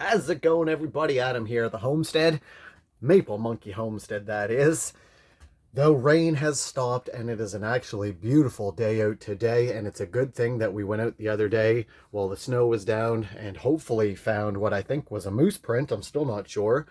How's it going, everybody? Adam here at the Homestead. Maple Monkey Homestead, that is. The rain has stopped and it is an actually beautiful day out today, and it's a good thing that we went out the other day while the snow was down and hopefully found what I think was a moose print. I'm still not sure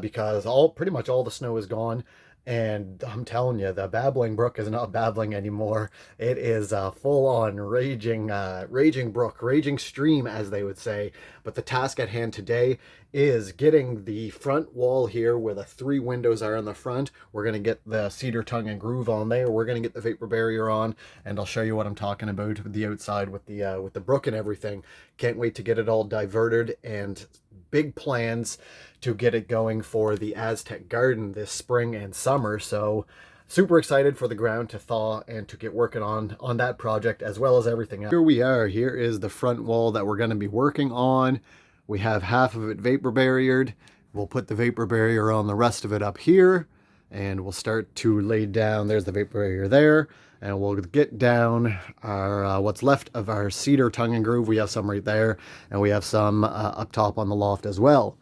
because pretty much all the snow is gone. And I'm telling you, the babbling brook is not babbling anymore. It is a full-on raging brook, raging stream, as they would say. But the task at hand today is getting the front wall here where the 3 windows are in the front. We're going to get the cedar tongue and groove on there. We're going to get the vapor barrier on, and I'll show you what I'm talking about with the outside with the brook and everything. Can't wait to get it all diverted, and big plans to get it going for the Aztec garden this spring and summer. So super excited for the ground to thaw and to get working on that project as well as everything else. Here we are. Here is the front wall that we're going to be working on. We have half of it vapor barriered. We'll put the vapor barrier on the rest of it up here, and we'll start to lay down. There's the vapor barrier there, and we'll get down our what's left of our cedar tongue and groove. We have some right there, and we have some up top on the loft as well.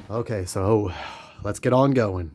Okay, so let's get on going.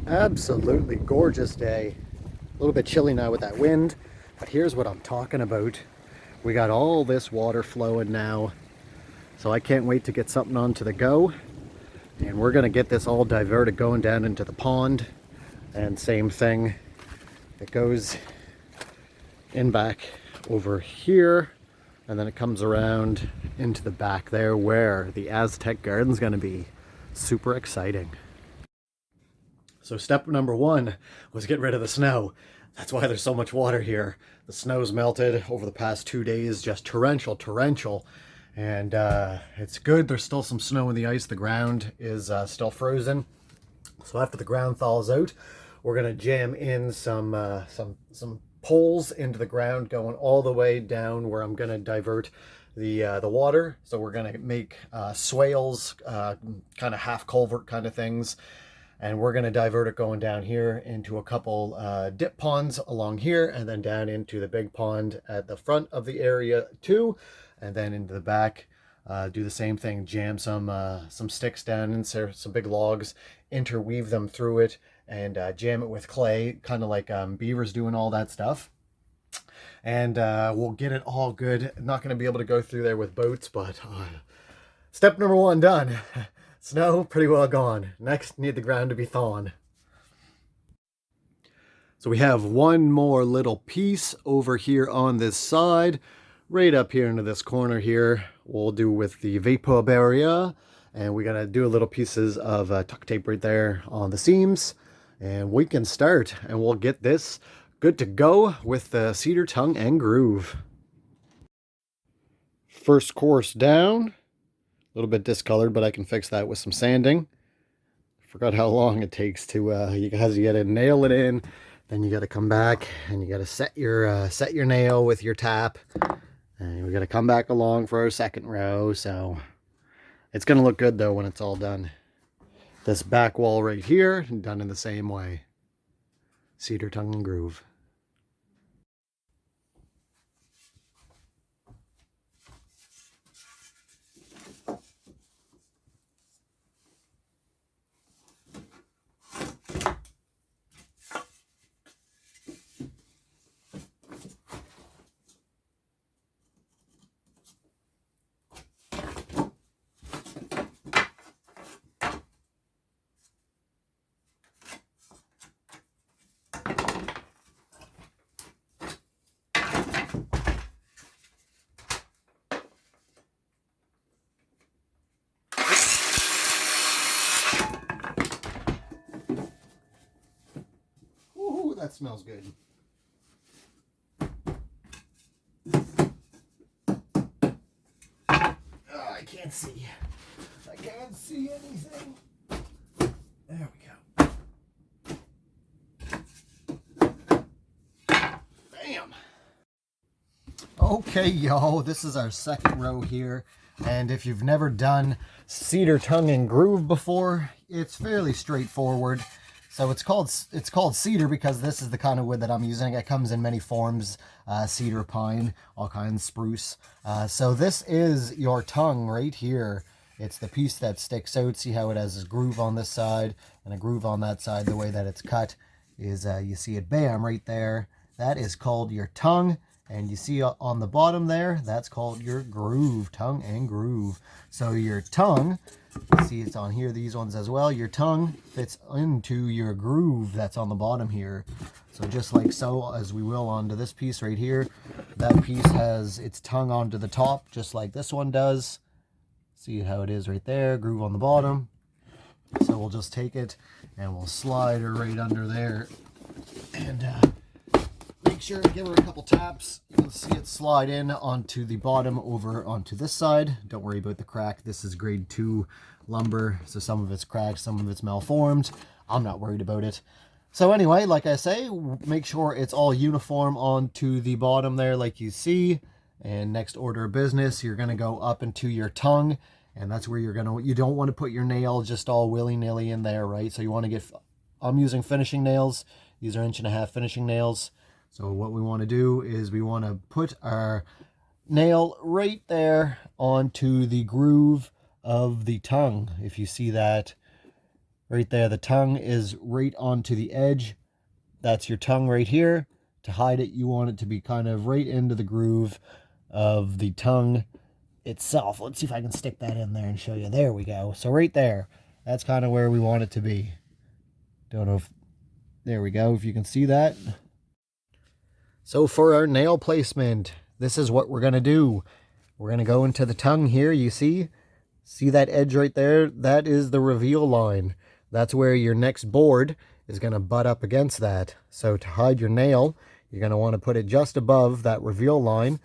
Absolutely gorgeous day. A little bit chilly now with that wind, but here's what I'm talking about. We got all this water flowing now, so I can't wait to get something onto the go. And we're gonna get this all diverted going down into the pond. And same thing, it goes in back over here, and then it comes around into the back there where the Aztec garden's gonna be. Super exciting. So step number 1 was get rid of the snow. That's why there's so much water here. The snow's melted over the past 2 days, just torrential. And it's good. There's still some snow in the ice. The ground is still frozen. So after the ground thaws out, we're gonna jam in some poles into the ground going all the way down where I'm gonna divert the water. So we're gonna make swales, kind of half culvert kind of things. And we're going to divert it going down here into a couple dip ponds along here, and then down into the big pond at the front of the area too, and then into the back. Do the same thing, jam some sticks down insert some big logs, interweave them through it, and jam it with clay, kind of like beavers doing all that stuff. And we'll get it all good. Not going to be able to go through there with boats, but step number 1 done. Snow pretty well gone. Next, need the ground to be thawing. So we have one more little piece over here on this side, right up here into this corner here. We'll do with the vapor barrier, and we're gonna do a little pieces of tuck tape right there on the seams, and we can start, and we'll get this good to go with the cedar tongue and groove. First course down. A little bit discolored, but I can fix that with some sanding. Forgot how long it takes to, you gotta nail it in, then you gotta come back and you gotta set your nail with your tap. And we gotta come back along for our second row, so it's gonna look good though when it's all done. This back wall right here, done in the same way. Cedar tongue and groove. Ooh, that smells good. Oh, I can't see. I can't see anything. There we go. Bam. Okay, y'all, this is our second row here. And if you've never done cedar tongue and groove before, it's fairly straightforward. So it's called cedar because this is the kind of wood that I'm using. It comes in many forms, cedar, pine, all kinds, spruce. So this is your tongue right here. It's the piece that sticks out. See how it has a groove on this side and a groove on that side. The way that it's cut is, you see it, bam, right there. That is called your tongue. And you see on the bottom there, that's called your groove, tongue and groove. So your tongue, you see it's on here, these ones as well. Your tongue fits into your groove that's on the bottom here. So just like so, as we will onto this piece right here, that piece has its tongue onto the top, just like this one does. See how it is right there, groove on the bottom. So we'll just take it and we'll slide her right under there. And make sure to give her a couple taps. You'll see it slide in onto the bottom over onto this side. Don't worry about the crack. This is grade 2 lumber, so some of it's cracked, some of it's malformed. I'm not worried about it. So anyway, like I say, make sure it's all uniform onto the bottom there like you see. And next order of business, you're going to go up into your tongue, and that's where you don't want to put your nail just all willy-nilly in there, right? So you want to get, I'm using finishing nails. These are 1.5 inch finishing nails. So what we want to do is we want to put our nail right there onto the groove of the tongue. If you see that right there, the tongue is right onto the edge. That's your tongue right here. To hide it, you want it to be kind of right into the groove of the tongue itself. Let's see if I can stick that in there and show you. There we go. So right there, that's kind of where we want it to be. Don't know if, there we go, if you can see that. So for our nail placement, this is what we're going to do. We're going to go into the tongue here, you see? See that edge right there? That is the reveal line. That's where your next board is going to butt up against that. So to hide your nail, you're going to want to put it just above that reveal line.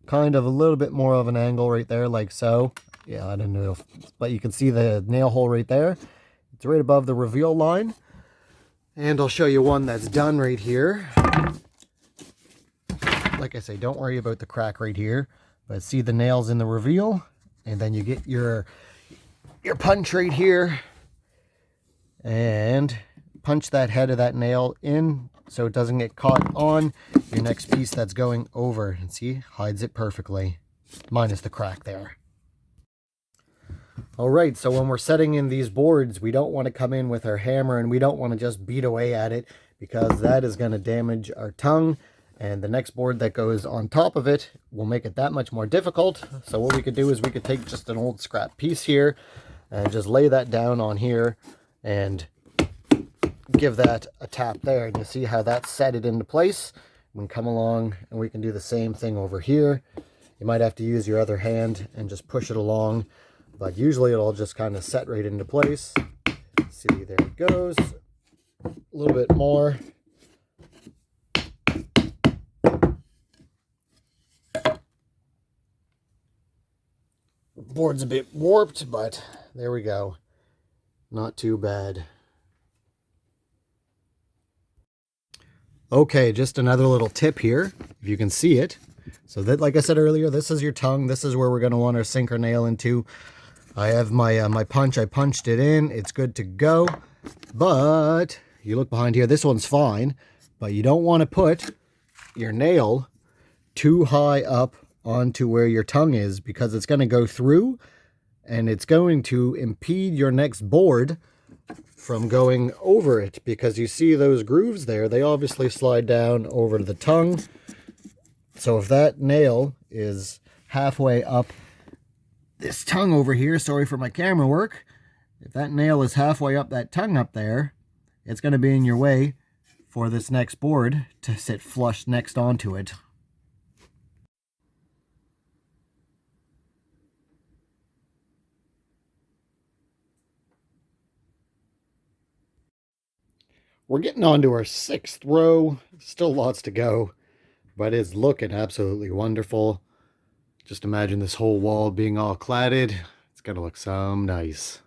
Kind of a little bit more of an angle right there, like so. Yeah, I don't know, but you can see the nail hole right there. It's right above the reveal line. And I'll show you one that's done right here. Like I say, don't worry about the crack right here, but see the nails in the reveal, and then you get your punch right here and punch that head of that nail in so it doesn't get caught on your next piece that's going over. And see, hides it perfectly, minus the crack there. All right, so when we're setting in these boards, we don't want to come in with our hammer and we don't want to just beat away at it, because that is going to damage our tongue. And the next board that goes on top of it will make it that much more difficult. So what we could do is we could take just an old scrap piece here and just lay that down on here and give that a tap there. And you see how that set it into place. We can come along and we can do the same thing over here. You might have to use your other hand and just push it along, but usually it'll just kind of set right into place. See, there it goes. A little bit more. Board's a bit warped, but there we go. Not too bad. Okay, just another little tip here, if you can see it. So that, like I said earlier, this is your tongue. This is where we're going to want to sink our nail into. I have my my punch. I punched it in. It's good to go. But you look behind here, this one's fine. But you don't want to put your nail too high up onto where your tongue is, because it's going to go through and it's going to impede your next board from going over it, because you see those grooves there, they obviously slide down over the tongue. So if that nail is halfway up this tongue over here, sorry for my camera work, if that nail is halfway up that tongue up there, it's going to be in your way for this next board to sit flush next onto it. We're getting on to our 6th row. Still lots to go, but it's looking absolutely wonderful. Just imagine this whole wall being all cladded. It's gonna look so nice.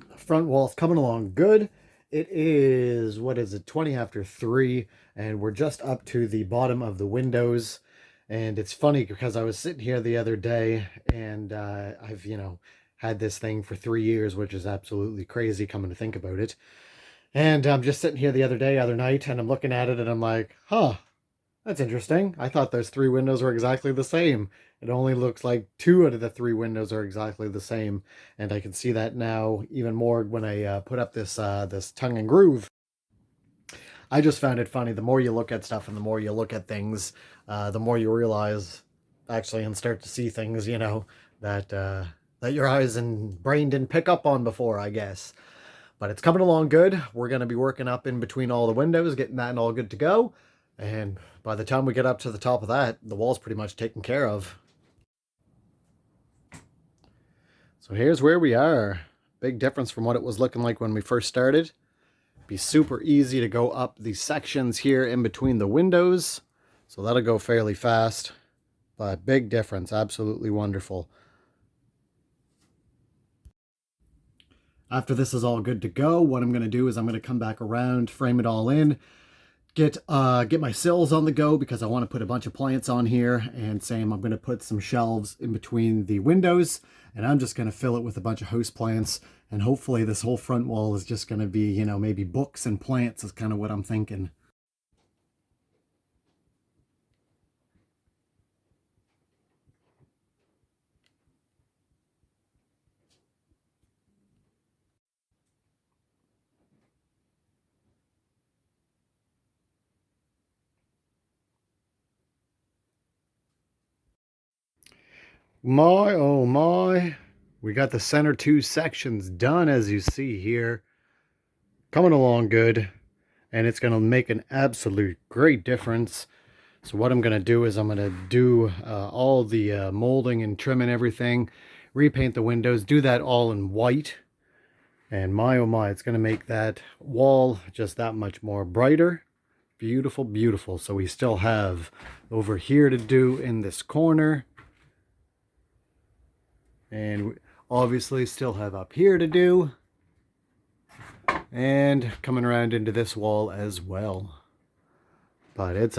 The front wall's coming along good. It is, what is it, 20 after 3, and we're just up to the bottom of the windows. And it's funny because I was sitting here the other day, and I've, had this thing for 3 years, which is absolutely crazy coming to think about it. And I'm just sitting here the other night, and I'm looking at it, and I'm like, huh, that's interesting. I thought those 3 windows were exactly the same. It only looks like 2 out of the 3 windows are exactly the same. And I can see that now even more when I put up this this tongue and groove. I just found it funny. The more you look at stuff and the more you look at things, the more you realize actually and start to see things, that that your eyes and brain didn't pick up on before, I guess. But it's coming along good. We're going to be working up in between all the windows, getting that all good to go. And by the time we get up to the top of that, the wall's pretty much taken care of. So here's where we are. Big difference from what it was looking like when we first started. Be super easy to go up these sections here in between the windows. So that'll go fairly fast. But big difference. Absolutely wonderful. After this is all good to go, what I'm going to do is I'm going to come back around, frame it all in, get my sills on the go, because I want to put a bunch of plants on here, and same, I'm going to put some shelves in between the windows, and I'm just going to fill it with a bunch of house plants, and hopefully this whole front wall is just going to be, maybe books and plants is kind of what I'm thinking. My, oh my. We got the center 2 sections done, as you see here. Coming along good. And it's going to make an absolute great difference. So what I'm going to do is I'm going to do all the molding and trim and everything. Repaint the windows. Do that all in white. And my, oh my, it's going to make that wall just that much more brighter. Beautiful, beautiful. So we still have over here to do in this corner. And we obviously still have up here to do. And coming around into this wall as well. But it's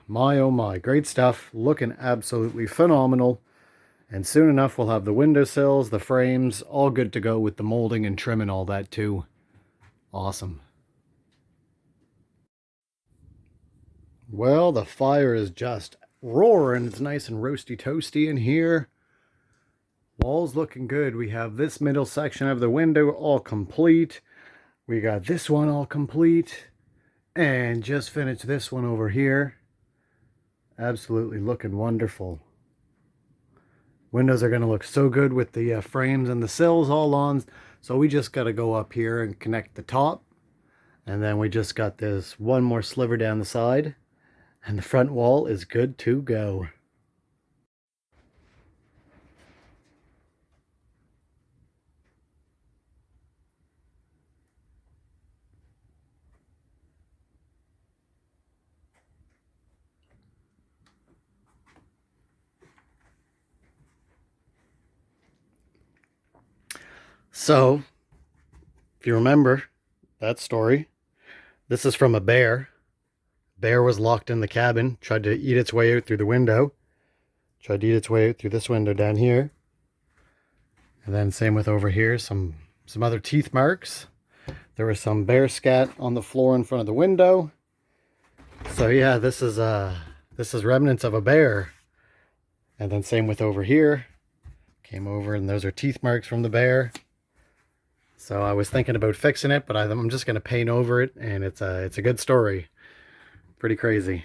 my oh my, great stuff. Looking absolutely phenomenal. And soon enough we'll have the windowsills, the frames, all good to go with the molding and trim and all that too. Awesome. Well, the fire is just roaring. It's nice and roasty toasty in here. Wall's looking good. We have this middle section of the window all complete. We got this one all complete. And just finished this one over here. Absolutely looking wonderful. Windows are going to look so good with the frames and the sills all on. So we just got to go up here and connect the top. And then we just got this one more sliver down the side. And the front wall is good to go. So, if you remember that story, this is from a bear. Bear was locked in the cabin, tried to eat its way out through the window. Tried to eat its way out through this window down here. And then same with over here, some other teeth marks. There was some bear scat on the floor in front of the window. So yeah, this is remnants of a bear. And then same with over here. Came over and those are teeth marks from the bear. So I was thinking about fixing it, but I'm just going to paint over it, and it's a good story. Pretty crazy.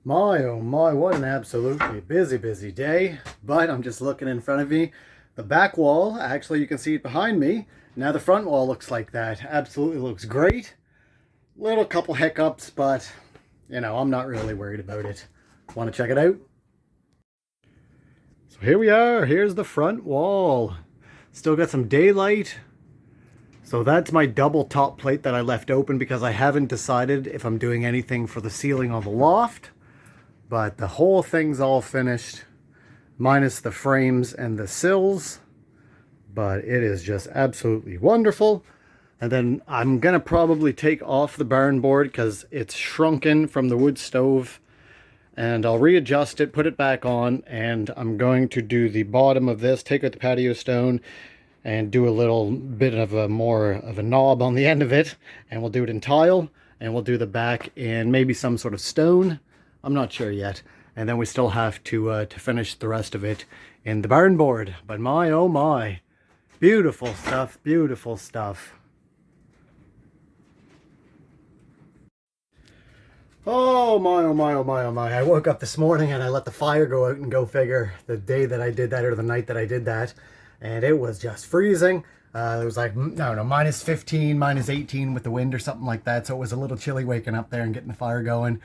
My oh my, what an absolutely busy day. But I'm just looking in front of me. The back wall, actually you can see it behind me. Now the front wall looks like that. Absolutely looks great. Little couple hiccups, but you know, I'm not really worried about it. Want to check it out? So here we are. Here's the front wall. Still got some daylight. So that's my double top plate that I left open because I haven't decided if I'm doing anything for the ceiling on the loft. But the whole thing's all finished, minus the frames and the sills. But it is just absolutely wonderful. And then I'm going to probably take off the barn board because it's shrunken from the wood stove. And I'll readjust it, put it back on, and I'm going to do the bottom of this, take out the patio stone, and do a little bit of a more of a knob on the end of it. And we'll do it in tile, and we'll do the back in maybe some sort of stone. I'm not sure yet. And then we still have to finish the rest of it in the barn board. But my, oh my. Beautiful stuff, beautiful stuff. Oh my, oh my, oh my, oh my. I woke up this morning and I let the fire go out, and go figure the day that I did that or the night that I did that. And it was just freezing. It was like, I don't know, minus 15, minus 18 with the wind or something like that. So it was a little chilly waking up there and getting the fire going.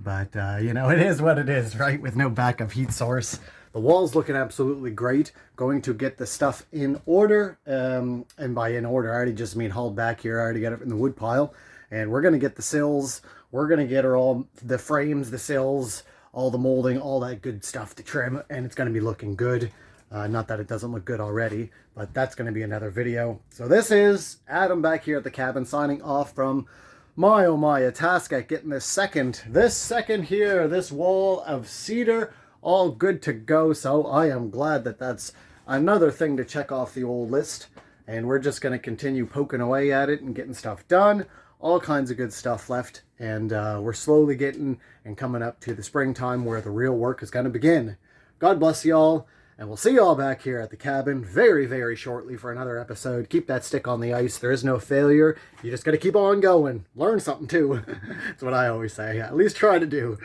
But, you know, it is what it is, right? With no backup heat source. The wall's looking absolutely great. Going to get the stuff in order. And by in order, I already just mean hauled back here. I already got it in the wood pile. And we're going to get the sills. We're going to get her all, the frames, the sills, all the molding, all that good stuff to trim. And it's going to be looking good. Not that it doesn't look good already, but that's going to be another video. So this is Adam back here at the cabin signing off from my oh my, a task at getting this second here, this wall of cedar, all good to go. So I am glad that that's another thing to check off the old list. And we're just going to continue poking away at it and getting stuff done. All kinds of good stuff left. And we're slowly getting and coming up to the springtime where the real work is going to begin. God bless y'all. And we'll see y'all back here at the cabin very, very shortly for another episode. Keep that stick on the ice. There is no failure. You just got to keep on going. Learn something too. That's what I always say. At least try to do.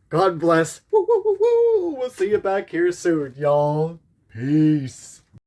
God bless. Woo, woo, woo, woo. We'll see you back here soon, y'all. Peace.